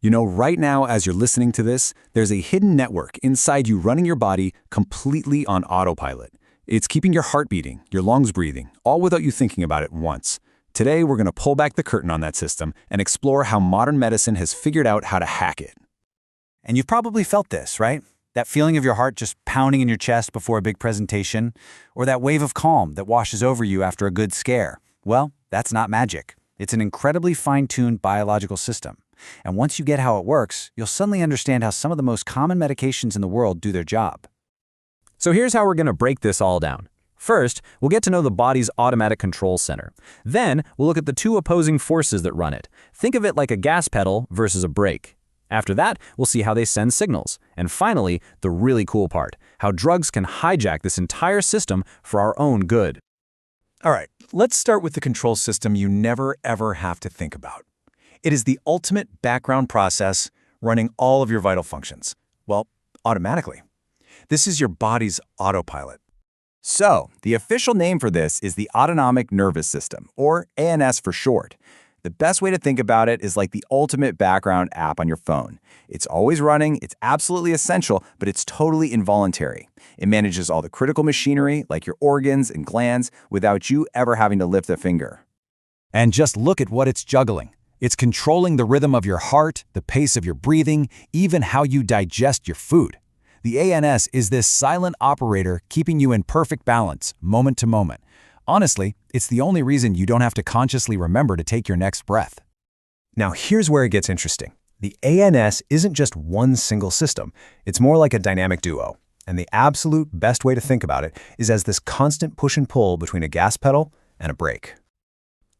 You know, right now, as you're listening to this, there's a hidden network inside you running your body completely on autopilot. It's keeping your heart beating, your lungs breathing, all without you thinking about it once. Today, we're going to pull back the curtain on that system and explore how modern medicine has figured out how to hack it. And you've probably felt this, right? That feeling of your heart just pounding in your chest before a big presentation, or that wave of calm that washes over you after a good scare. Well, that's not magic. It's an incredibly fine-tuned biological system. And once you get how it works, you'll suddenly understand how some of the most common medications in the world do their job. So here's how we're going to break this all down. First, we'll get to know the body's automatic control center. Then, we'll look at the two opposing forces that run it. Think of it like a gas pedal versus a brake. After that, we'll see how they send signals. And finally, the really cool part, how drugs can hijack this entire system for our own good. All right, let's start with the control system you never ever have to think about. It is the ultimate background process running all of your vital functions. Well, automatically. This is your body's autopilot. So, the official name for this is the autonomic nervous system, or ANS for short. The best way to think about it is like the ultimate background app on your phone. It's always running, it's absolutely essential, but it's totally involuntary. It manages all the critical machinery, like your organs and glands, without you ever having to lift a finger. And just look at what it's juggling. It's controlling the rhythm of your heart, the pace of your breathing, even how you digest your food. The ANS is this silent operator keeping you in perfect balance, moment to moment. Honestly, it's the only reason you don't have to consciously remember to take your next breath. Now here's where it gets interesting. The ANS isn't just one single system. It's more like a dynamic duo. And the absolute best way to think about it is as this constant push and pull between a gas pedal and a brake.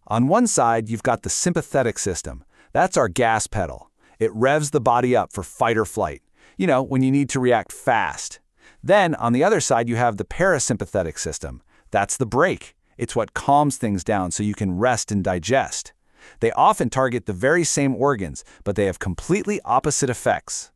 On one side, you've got the sympathetic system. That's our gas pedal. It revs the body up for fight or flight. You know, when you need to react fast. Then, on the other side, you have the parasympathetic system. That's the brake. It's what calms things down so you can rest and digest. They often target the very same organs, but they have completely opposite effects.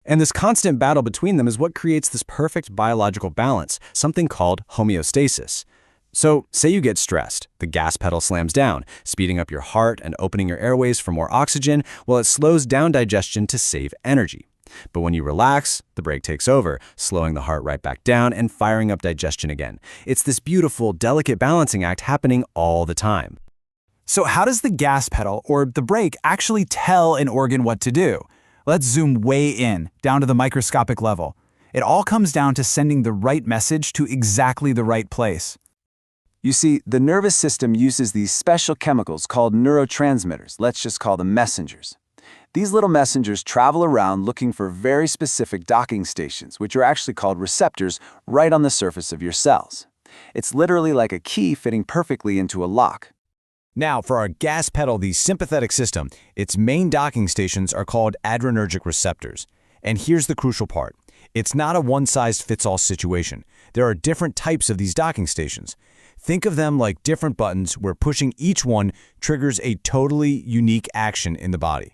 And this constant battle between them is what creates this perfect biological balance, something called homeostasis. So, say you get stressed. The gas pedal slams down, speeding up your heart and opening your airways for more oxygen, while it slows down digestion to save energy. But when you relax, the brake takes over, slowing the heart right back down and firing up digestion again. It's this beautiful, delicate balancing act happening all the time. So how does the gas pedal or the brake actually tell an organ what to do? Let's zoom way in, down to the microscopic level. It all comes down to sending the right message to exactly the right place. You see, the nervous system uses these special chemicals called neurotransmitters. Let's just call them messengers. These little messengers travel around looking for very specific docking stations, which are actually called receptors, right on the surface of your cells. It's literally like a key fitting perfectly into a lock. Now, for our gas pedal, the sympathetic system, its main docking stations are called adrenergic receptors. And here's the crucial part. It's not a one-size-fits-all situation. There are different types of these docking stations. Think of them like different buttons where pushing each one triggers a totally unique action in the body.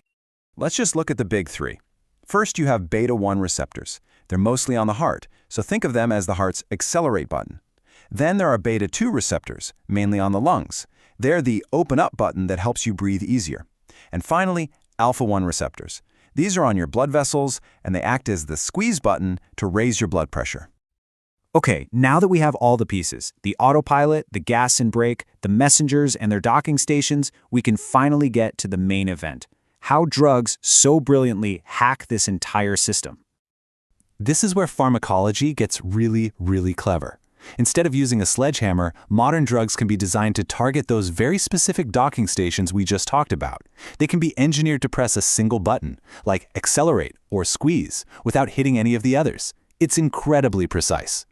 Let's just look at the big three. First, you have beta-1 receptors. They're mostly on the heart, so think of them as the heart's accelerate button. Then there are beta-2 receptors, mainly on the lungs. They're the open up button that helps you breathe easier. And finally, alpha-1 receptors. These are on your blood vessels, and they act as the squeeze button to raise your blood pressure. Okay, now that we have all the pieces, the autopilot, the gas and brake, the messengers, and their docking stations, we can finally get to the main event. How drugs so brilliantly hack this entire system. This is where pharmacology gets really, really clever. Instead of using a sledgehammer, modern drugs can be designed to target those very specific docking stations we just talked about. They can be engineered to press a single button, like accelerate or squeeze, without hitting any of the others. It's incredibly precise.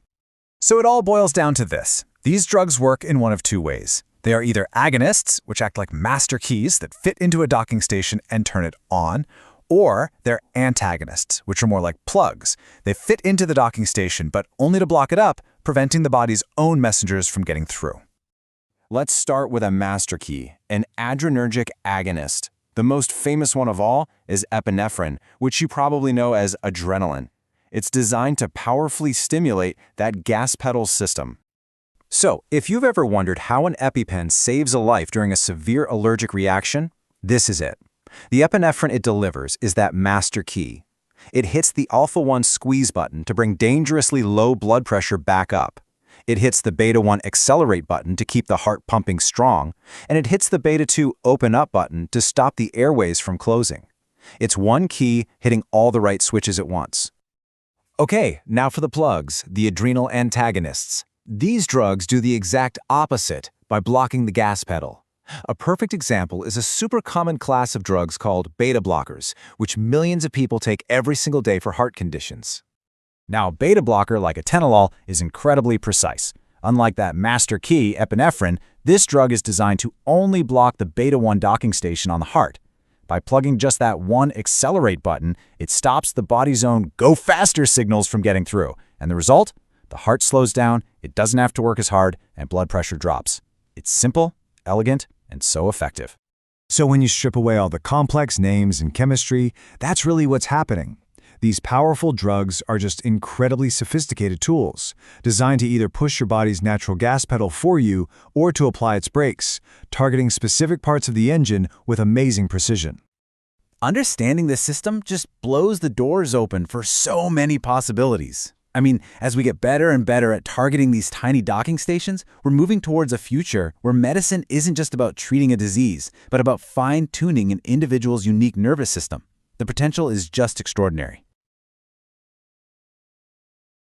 So it all boils down to this. These drugs work in one of two ways. They are either agonists, which act like master keys that fit into a docking station and turn it on, or they're antagonists, which are more like plugs. They fit into the docking station, but only to block it up, preventing the body's own messengers from getting through. Let's start with a master key, an adrenergic agonist. The most famous one of all is epinephrine, which you probably know as adrenaline. It's designed to powerfully stimulate that gas pedal system. So, if you've ever wondered how an EpiPen saves a life during a severe allergic reaction, this is it. The epinephrine it delivers is that master key. It hits the alpha-1 squeeze button to bring dangerously low blood pressure back up. It hits the beta-1 accelerate button to keep the heart pumping strong, and it hits the beta-2 open up button to stop the airways from closing. It's one key hitting all the right switches at once. Okay, now for the plugs, the adrenal antagonists. These drugs do the exact opposite by blocking the gas pedal. A perfect example is a super common class of drugs called beta blockers, which millions of people take every single day for heart conditions. Now, a beta blocker like atenolol is incredibly precise. Unlike that master key, epinephrine, this drug is designed to only block the beta-1 docking station on the heart. By plugging just that one accelerate button, it stops the body's own go faster signals from getting through. And the result? The heart slows down, it doesn't have to work as hard, and blood pressure drops. It's simple, elegant, and so effective. So when you strip away all the complex names and chemistry, that's really what's happening. These powerful drugs are just incredibly sophisticated tools, designed to either push your body's natural gas pedal for you or to apply its brakes, targeting specific parts of the engine with amazing precision. Understanding this system just blows the doors open for so many possibilities. I mean, as we get better and better at targeting these tiny docking stations, we're moving towards a future where medicine isn't just about treating a disease, but about fine-tuning an individual's unique nervous system. The potential is just extraordinary.